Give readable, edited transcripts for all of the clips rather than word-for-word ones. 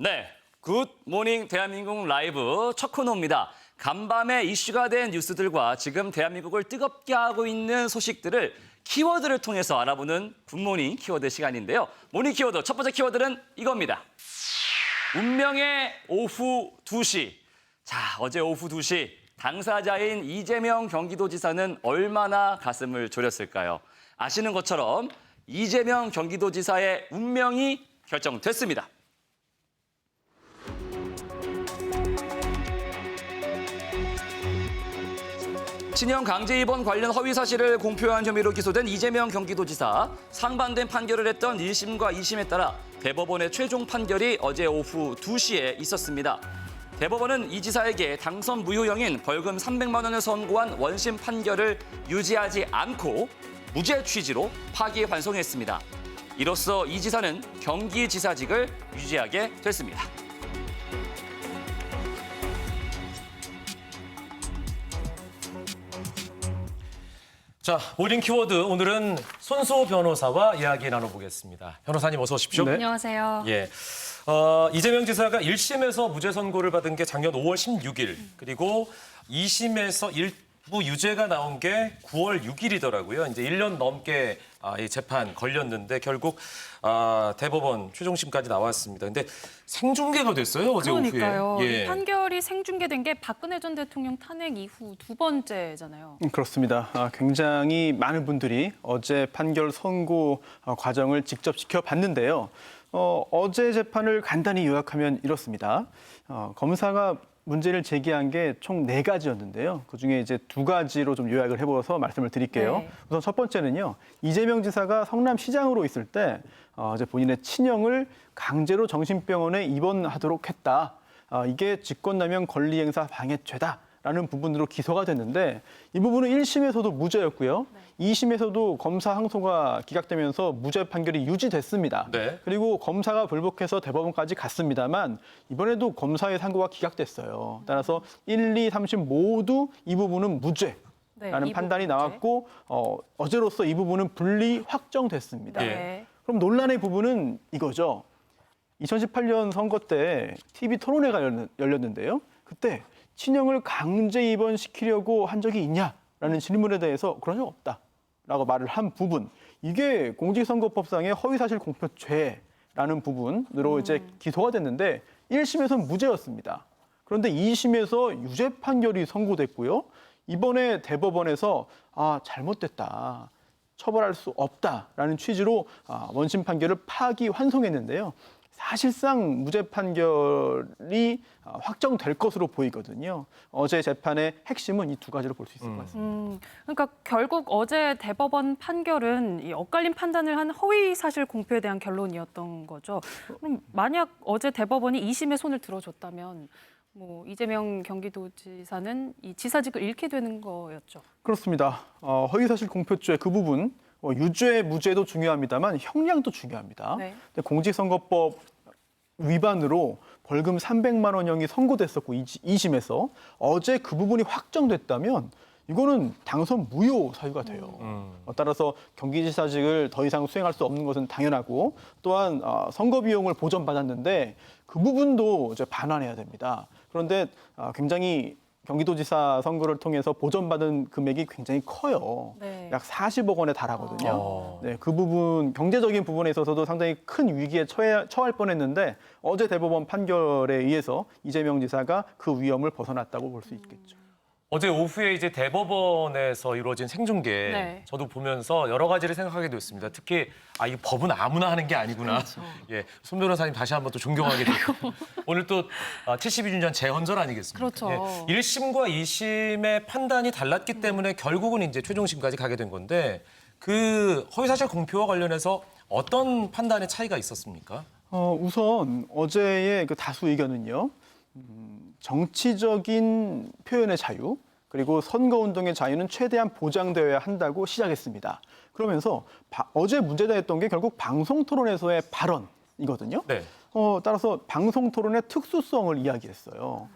네, 굿모닝 대한민국 라이브 첫 코너입니다. 간밤에 이슈가 된 뉴스들과 지금 대한민국을 뜨겁게 하고 있는 소식들을 키워드를 통해서 알아보는 굿모닝 키워드 시간인데요. 모닝 키워드 첫 번째 키워드는 이겁니다. 운명의 오후 2시. 자, 어제 오후 2시 당사자인 이재명 경기도지사는 얼마나 가슴을 졸였을까요? 아시는 것처럼 이재명 경기도지사의 운명이 결정됐습니다. 친형 강제 입원 관련 허위 사실을 공표한 혐의로 기소된 이재명 경기도지사. 상반된 판결을 했던 1심과 2심에 따라 대법원의 최종 판결이 어제 오후 2시에 있었습니다. 대법원은 이 지사에게 당선 무효형인 벌금 300만 원을 선고한 원심 판결을 유지하지 않고 무죄 취지로 파기환송했습니다. 이로써 이 지사는 경기지사직을 유지하게 됐습니다. 자, 모닝 키워드 오늘은 손소 변호사와 이야기 나눠보겠습니다. 변호사님 어서 오십시오. 네. 안녕하세요. 예. 이재명 지사가 1심에서 무죄 선고를 받은 게 작년 5월 16일, 그리고 2심에서 일부 유죄가 나온 게 9월 6일이더라고요. 이제 1년 넘게 이 재판 걸렸는데 결국 대법원 최종심까지 나왔습니다. 근데 생중계가 됐어요, 어제 그러니까요. 오후에. 예. 이 판결이 생중계된 게 박근혜 전 대통령 탄핵 이후 두 번째잖아요. 그렇습니다. 굉장히 많은 분들이 어제 판결 선고 과정을 직접 지켜봤는데요. 어제 재판을 간단히 요약하면 이렇습니다. 검사가 문제를 제기한 게 총 4가지였는데요. 그중에 이제 2가지로 좀 요약을 해보아서 말씀을 드릴게요. 네. 우선 첫 번째는요. 이재명 지사가 성남시장으로 있을 때 이제 본인의 친형을 강제로 정신병원에 입원하도록 했다. 이게 직권남용 권리행사 방해죄다라는 부분으로 기소가 됐는데 이 부분은 1심에서도 무죄였고요. 2심에서도 검사 항소가 기각되면서 무죄 판결이 유지됐습니다. 네. 그리고 검사가 불복해서 대법원까지 갔습니다만 이번에도 검사의 상고가 기각됐어요. 따라서 1, 2, 3심 모두 이 부분은 무죄라는 이 판단이 부분 나왔고 어제로서 이 부분은 분리 확정됐습니다. 네. 그럼 논란의 부분은 이거죠. 2018년 선거 때 TV 토론회가 열렸는데요. 그때 친형을 강제 입원시키려고 한 적이 있냐라는 질문에 대해서 그런 적 없다라고 말을 한 부분. 이게 공직선거법상의 허위사실 공표죄라는 부분으로 이제 기소가 됐는데 1심에서는 무죄였습니다. 그런데 2심에서 유죄 판결이 선고됐고요. 이번에 대법원에서 잘못됐다. 처벌할 수 없다라는 취지로 원심 판결을 파기환송했는데요. 사실상 무죄 판결이 확정될 것으로 보이거든요. 어제 재판의 핵심은 이 2가지로 볼 수 있을 것 같습니다. 그러니까 결국 어제 대법원 판결은 이 엇갈린 판단을 한 허위 사실 공표에 대한 결론이었던 거죠. 그럼 만약 어제 대법원이 2심에 손을 들어줬다면 뭐 이재명 경기도지사는 이 지사직을 잃게 되는 거였죠. 그렇습니다. 허위사실 공표죄 그 부분 유죄, 무죄도 중요합니다만 형량도 중요합니다. 네. 근데 공직선거법 위반으로 벌금 300만 원형이 선고됐었고 2심에서 어제 그 부분이 확정됐다면 이거는 당선 무효 사유가 돼요. 따라서 경기지사직을 더 이상 수행할 수 없는 것은 당연하고 또한 선거 비용을 보전받았는데 그 부분도 이제 반환해야 됩니다. 그런데 굉장히 경기도지사 선거를 통해서 보전받은 금액이 굉장히 커요. 네. 약 40억 원에 달하거든요. 네, 그 부분 경제적인 부분에 있어서도 상당히 큰 위기에 처할 뻔했는데 어제 대법원 판결에 의해서 이재명 지사가 그 위험을 벗어났다고 볼 수 있겠죠. 어제 오후에 이제 대법원에서 이루어진 생중계 네. 저도 보면서 여러 가지를 생각하게 됐습니다. 특히 이 법은 아무나 하는 게 아니구나. 그렇죠. 예, 손 변호사님 다시 한번 또 존경하게 되고 오늘 또 72주년 재헌절 아니겠습니까? 그렇죠. 예, 1심과 2심의 판단이 달랐기 때문에 결국은 이제 최종심까지 가게 된 건데 그 허위사실 공표와 관련해서 어떤 판단의 차이가 있었습니까? 우선 어제의 그 다수 의견은요. 정치적인 표현의 자유 그리고 선거운동의 자유는 최대한 보장되어야 한다고 시작했습니다. 그러면서 어제 문제가 됐던 게 결국 방송토론에서의 발언이거든요. 네. 따라서 방송토론의 특수성을 이야기했어요.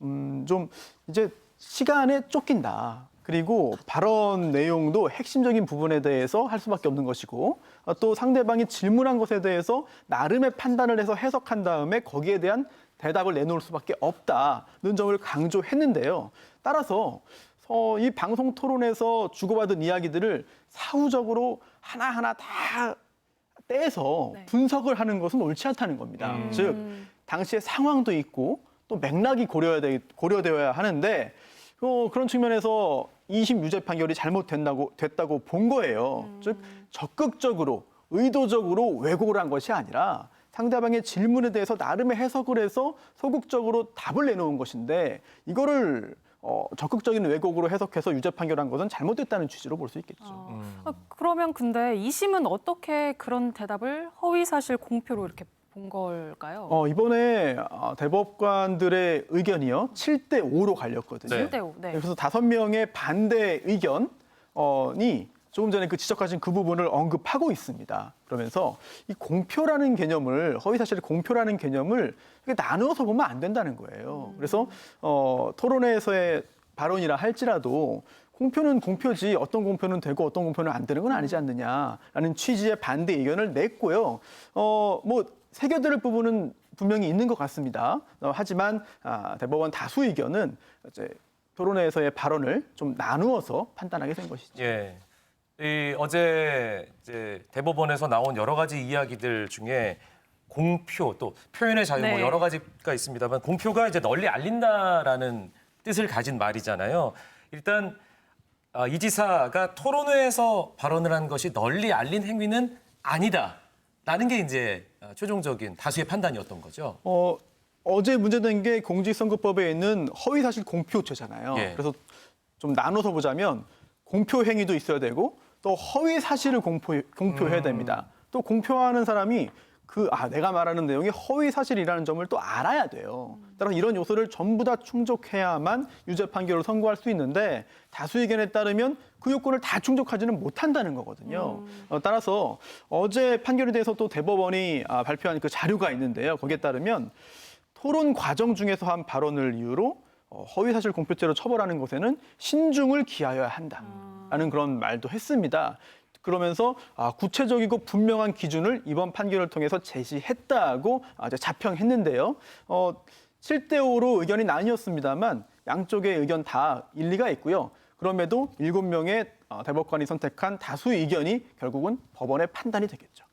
좀 이제 시간에 쫓긴다. 그리고 발언 내용도 핵심적인 부분에 대해서 할 수밖에 없는 것이고 또 상대방이 질문한 것에 대해서 나름의 판단을 해서 해석한 다음에 거기에 대한 대답을 내놓을 수밖에 없다는 점을 강조했는데요. 따라서 이 방송 토론에서 주고받은 이야기들을 사후적으로 하나하나 다 떼서 네. 분석을 하는 것은 옳지 않다는 겁니다. 즉 당시의 상황도 있고 또 맥락이 고려되어야 하는데 그런 측면에서 2심 유죄 판결이 됐다고 본 거예요. 즉 적극적으로 의도적으로 왜곡을 한 것이 아니라 상대방의 질문에 대해서 나름의 해석을 해서 소극적으로 답을 내놓은 것인데 이거를 적극적인 왜곡으로 해석해서 유죄 판결한 것은 잘못됐다는 취지로 볼 수 있겠죠. 그러면 근데 2심은 어떻게 그런 대답을 허위 사실 공표로 이렇게 본 걸까요? 이번에 대법관들의 의견이요 7대 5로 갈렸거든요. 네. 7대 5. 네. 그래서 5명의 반대 의견이 조금 전에 지적하신 그 부분을 언급하고 있습니다. 그러면서 이 공표라는 개념을 허위 사실의 공표라는 개념을 이렇게 나누어서 보면 안 된다는 거예요. 그래서 토론회에서의 발언이라 할지라도 공표는 공표지 어떤 공표는 되고 어떤 공표는 안 되는 건 아니지 않느냐라는 취지의 반대 의견을 냈고요. 새겨들을 부분은 분명히 있는 것 같습니다. 하지만 대법원 다수 의견은 이제 토론회에서의 발언을 좀 나누어서 판단하게 된 것이죠. 예. 어제 이제 대법원에서 나온 여러 가지 이야기들 중에 공표 또 표현의 자유 뭐 네. 여러 가지가 있습니다만 공표가 이제 널리 알린다라는 뜻을 가진 말이잖아요. 일단 이 지사가 토론회에서 발언을 한 것이 널리 알린 행위는 아니다라는 게 이제 최종적인 다수의 판단이었던 거죠. 어제 문제된 게 공직선거법에 있는 허위사실 공표죄잖아요. 예. 그래서 좀 나눠서 보자면 공표 행위도 있어야 되고 또 허위 사실을 공표해야 됩니다. 또 공표하는 사람이 내가 말하는 내용이 허위 사실이라는 점을 또 알아야 돼요. 따라서 이런 요소를 전부 다 충족해야만 유죄 판결을 선고할 수 있는데 다수 의견에 따르면 그 요건을 다 충족하지는 못한다는 거거든요. 따라서 어제 판결에 대해서 또 대법원이 발표한 그 자료가 있는데요. 거기에 따르면 토론 과정 중에서 한 발언을 이유로 허위사실 공표죄로 처벌하는 것에는 신중을 기하여야 한다라는 그런 말도 했습니다. 그러면서 구체적이고 분명한 기준을 이번 판결을 통해서 제시했다고 이제 자평했는데요. 7대 5로 의견이 나뉘었습니다만 양쪽의 의견 다 일리가 있고요. 그럼에도 7명의 대법관이 선택한 다수 의견이 결국은 법원의 판단이 되겠죠.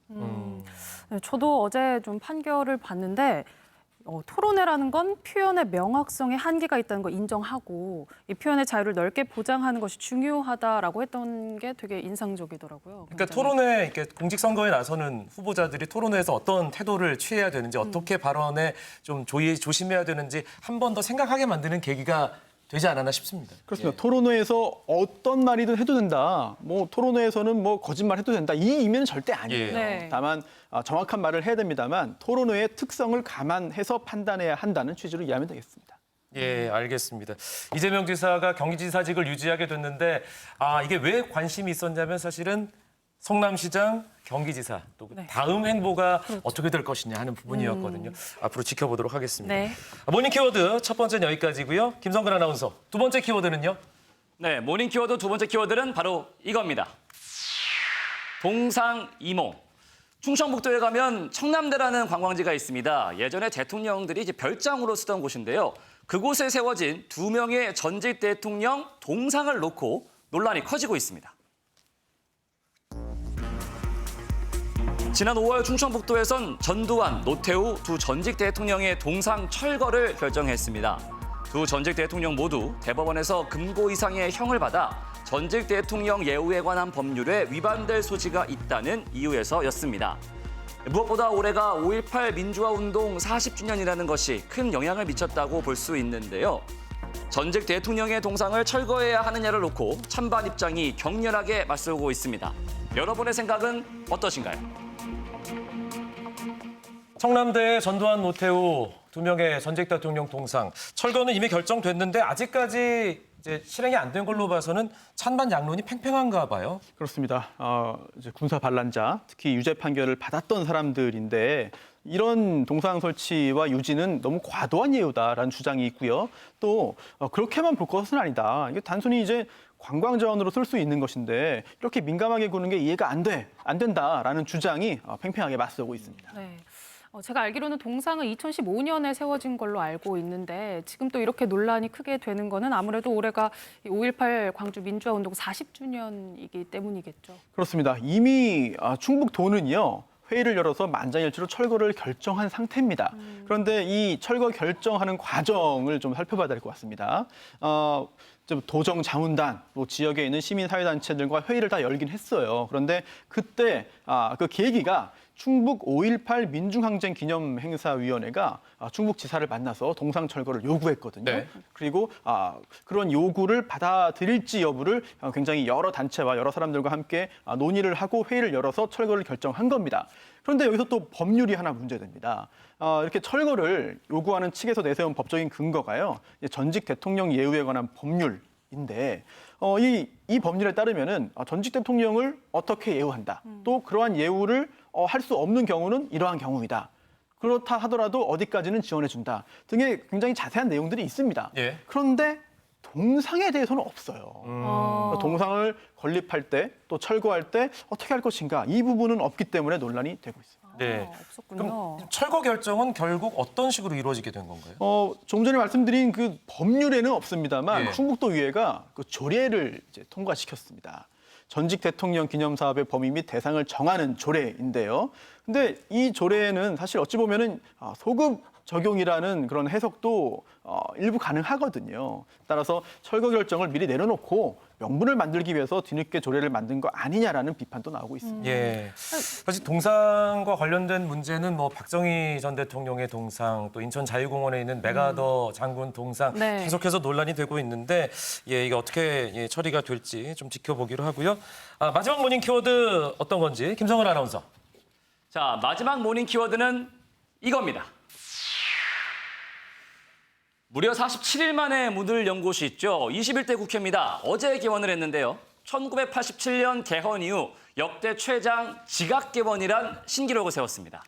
네, 저도 어제 좀 판결을 봤는데 토론회라는 건 표현의 명확성에 한계가 있다는 걸 인정하고 이 표현의 자유를 넓게 보장하는 것이 중요하다라고 했던 게 되게 인상적이더라고요. 그러니까 굉장히. 토론회 이렇게 공직선거에 나서는 후보자들이 토론회에서 어떤 태도를 취해야 되는지 어떻게 발언에 좀 조심해야 되는지 한 번 더 생각하게 만드는 계기가 되지 않았나 싶습니다. 그렇습니다. 토론회에서 어떤 말이든 해도 된다. 토론회에서는 거짓말 해도 된다. 이 의미는 절대 아니에요. 네. 다만 정확한 말을 해야 됩니다만 토론회의 특성을 감안해서 판단해야 한다는 취지로 이해하면 되겠습니다. 예, 알겠습니다. 이재명 지사가 경기지사직을 유지하게 됐는데 이게 왜 관심이 있었냐면 사실은 성남시장, 경기지사 또 네. 다음 행보가 어떻게 될 것이냐 하는 부분이었거든요. 앞으로 지켜보도록 하겠습니다. 네. 모닝 키워드 첫 번째는 여기까지고요. 김성근 아나운서 두 번째 키워드는요? 네, 모닝 키워드 두 번째 키워드는 바로 이겁니다. 동상이몽. 충청북도에 가면 청남대라는 관광지가 있습니다. 예전에 대통령들이 이제 별장으로 쓰던 곳인데요. 그곳에 세워진 2명의 전직 대통령 동상을 놓고 논란이 커지고 있습니다. 지난 5월 충청북도에선 전두환, 노태우 두 전직 대통령의 동상 철거를 결정했습니다. 두 전직 대통령 모두 대법원에서 금고 이상의 형을 받아 전직 대통령 예우에 관한 법률에 위반될 소지가 있다는 이유에서였습니다. 무엇보다 올해가 5.18 민주화운동 40주년이라는 것이 큰 영향을 미쳤다고 볼 수 있는데요. 전직 대통령의 동상을 철거해야 하느냐를 놓고 찬반 입장이 격렬하게 맞서고 있습니다. 여러분의 생각은 어떠신가요? 청남대의 전두환, 노태우 두 명의 전직 대통령 동상 철거는 이미 결정됐는데 아직까지 이제 실행이 안 된 걸로 봐서는 찬반 양론이 팽팽한가 봐요. 그렇습니다. 이제 군사 반란자, 특히 유죄 판결을 받았던 사람들인데 이런 동상 설치와 유지는 너무 과도한 예우다라는 주장이 있고요. 또 그렇게만 볼 것은 아니다. 이게 단순히 이제 관광 자원으로 쓸 수 있는 것인데 이렇게 민감하게 구는 게 이해가 안 된다라는 주장이 팽팽하게 맞서고 있습니다. 네. 제가 알기로는 동상은 2015년에 세워진 걸로 알고 있는데 지금 또 이렇게 논란이 크게 되는 거는 아무래도 올해가 5.18 광주 민주화운동 40주년이기 때문이겠죠. 그렇습니다. 이미 충북도는요. 회의를 열어서 만장일치로 철거를 결정한 상태입니다. 그런데 이 철거 결정하는 과정을 좀 살펴봐야 될 것 같습니다. 좀 도정 자문단, 또 지역에 있는 시민사회단체들과 회의를 다 열긴 했어요. 그런데 그때 그 계기가 충북 5.18 민중항쟁기념행사위원회가 충북지사를 만나서 동상 철거를 요구했거든요. 네. 그리고 그런 요구를 받아들일지 여부를 굉장히 여러 단체와 여러 사람들과 함께 논의를 하고 회의를 열어서 철거를 결정한 겁니다. 그런데 여기서 또 법률이 하나 문제됩니다. 이렇게 철거를 요구하는 측에서 내세운 법적인 근거가요. 전직 대통령 예우에 관한 법률인데 이 법률에 따르면은 전직 대통령을 어떻게 예우한다. 또 그러한 예우를 할 수 없는 경우는 이러한 경우이다. 그렇다 하더라도 어디까지는 지원해준다 등의 굉장히 자세한 내용들이 있습니다. 예. 그런데 동상에 대해서는 없어요. 동상을 건립할 때 또 철거할 때 어떻게 할 것인가 이 부분은 없기 때문에 논란이 되고 있습니다. 네. 없었군요. 그럼 철거 결정은 결국 어떤 식으로 이루어지게 된 건가요? 좀 전에 말씀드린 그 법률에는 없습니다만 예. 충북도의회가 그 조례를 이제 통과시켰습니다. 전직 대통령 기념사업의 범위 및 대상을 정하는 조례인데요. 근데 이 조례에는 사실 어찌 보면은 소급 적용이라는 그런 해석도 일부 가능하거든요. 따라서 철거 결정을 미리 내려놓고 명분을 만들기 위해서 뒤늦게 조례를 만든 거 아니냐라는 비판도 나오고 있습니다. 예. 사실 동상과 관련된 문제는 뭐 박정희 전 대통령의 동상, 또 인천 자유공원에 있는 메가더 장군 동상 네. 계속해서 논란이 되고 있는데 이게 어떻게 처리가 될지 좀 지켜보기로 하고요. 마지막 모닝 키워드 어떤 건지 김성은 아나운서. 자, 마지막 모닝 키워드는 이겁니다. 무려 47일 만에 문을 연 곳이 있죠. 21대 국회입니다. 어제 개원을 했는데요. 1987년 개헌 이후 역대 최장 지각 개원이란 신기록을 세웠습니다.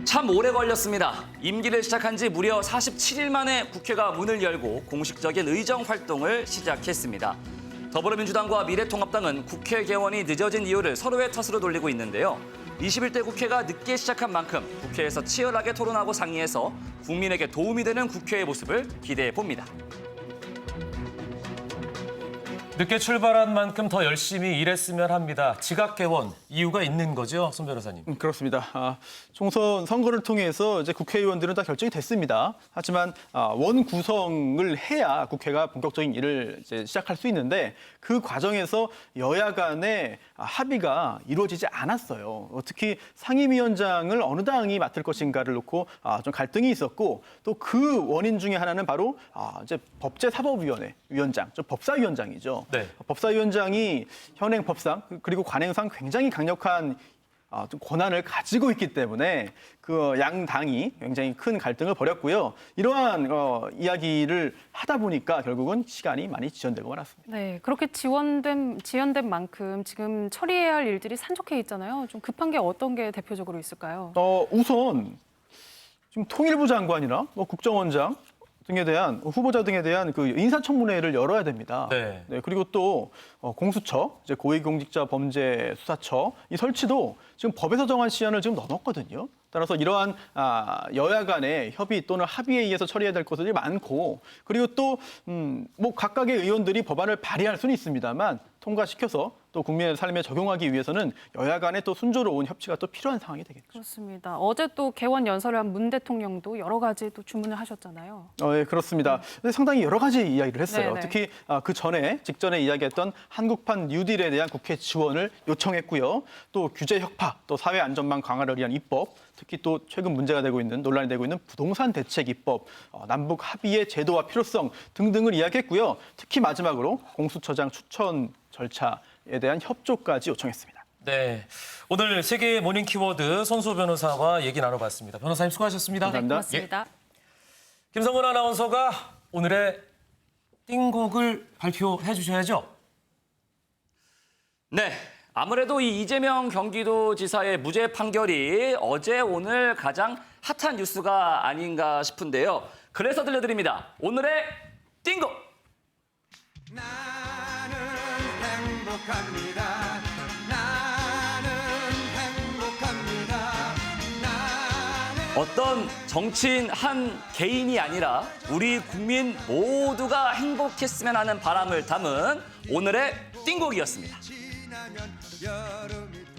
참 오래 걸렸습니다. 임기를 시작한 지 무려 47일 만에 국회가 문을 열고 공식적인 의정 활동을 시작했습니다. 더불어민주당과 미래통합당은 국회 개원이 늦어진 이유를 서로의 탓으로 돌리고 있는데요. 21대 국회가 늦게 시작한 만큼 국회에서 치열하게 토론하고 상의해서 국민에게 도움이 되는 국회의 모습을 기대해 봅니다. 늦게 출발한 만큼 더 열심히 일했으면 합니다. 지각 개원 이유가 있는 거죠, 손 변호사님? 그렇습니다. 총선 선거를 통해서 이제 국회의원들은 다 결정이 됐습니다. 하지만 원 구성을 해야 국회가 본격적인 일을 이제 시작할 수 있는데 그 과정에서 여야 간의 합의가 이루어지지 않았어요. 특히 상임위원장을 어느 당이 맡을 것인가를 놓고 좀 갈등이 있었고 또 그 원인 중에 하나는 바로 이제 법제사법위원회 위원장, 법사위원장이죠. 네. 법사위원장이 현행 법상 그리고 관행상 굉장히 강력한 좀 권한을 가지고 있기 때문에 그 양 당이 굉장히 큰 갈등을 벌였고요. 이러한 이야기를 하다 보니까 결국은 시간이 많이 지연되고 말았습니다. 네, 그렇게 지연된 만큼 지금 처리해야 할 일들이 산적해 있잖아요. 좀 급한 게 어떤 게 대표적으로 있을까요? 우선 지금 통일부 장관이나 국정원장 등에 대한 후보자 등에 대한 그 인사청문회를 열어야 됩니다. 네. 그리고 또 공수처, 이제 고위공직자범죄수사처 이 설치도 지금 법에서 정한 시한을 지금 넘었거든요. 따라서 이러한 여야 간의 협의 또는 합의에 의해서 처리해야 될 것들이 많고 그리고 또 뭐 각각의 의원들이 법안을 발의할 수는 있습니다만 통과시켜서 또 국민의 삶에 적용하기 위해서는 여야 간의 또 순조로운 협치가 또 필요한 상황이 되겠죠. 그렇습니다. 어제 또 개원 연설을 한 문 대통령도 여러 가지 또 주문을 하셨잖아요. 예, 그렇습니다. 근데 상당히 여러 가지 이야기를 했어요. 네네. 특히 직전에 이야기했던 한국판 뉴딜에 대한 국회 지원을 요청했고요. 또 규제 혁파, 또 사회 안전망 강화를 위한 입법, 특히 또 최근 논란이 되고 있는 부동산 대책 입법, 남북 합의의 제도와 필요성 등등을 이야기했고요. 특히 마지막으로 공수처장 추천 절차에 대한 협조까지 요청했습니다. 네, 오늘 세계 모닝 키워드 손수호 변호사와 얘기 나눠봤습니다. 변호사님 수고하셨습니다. 감사합니다. 고맙습니다. 김성은 아나운서가 오늘의 띵곡을 발표해 주셔야죠. 네, 아무래도 이 이재명 경기도지사의 무죄 판결이 어제 오늘 가장 핫한 뉴스가 아닌가 싶은데요. 그래서 들려드립니다. 오늘의 띵곡! 나는 행복합니다. 나는 행복합니다. 나는 어떤 정치인 한 개인이 아니라 우리 국민 모두가 행복했으면 하는 바람을 담은 오늘의 띵곡이었습니다. 지나면 여름이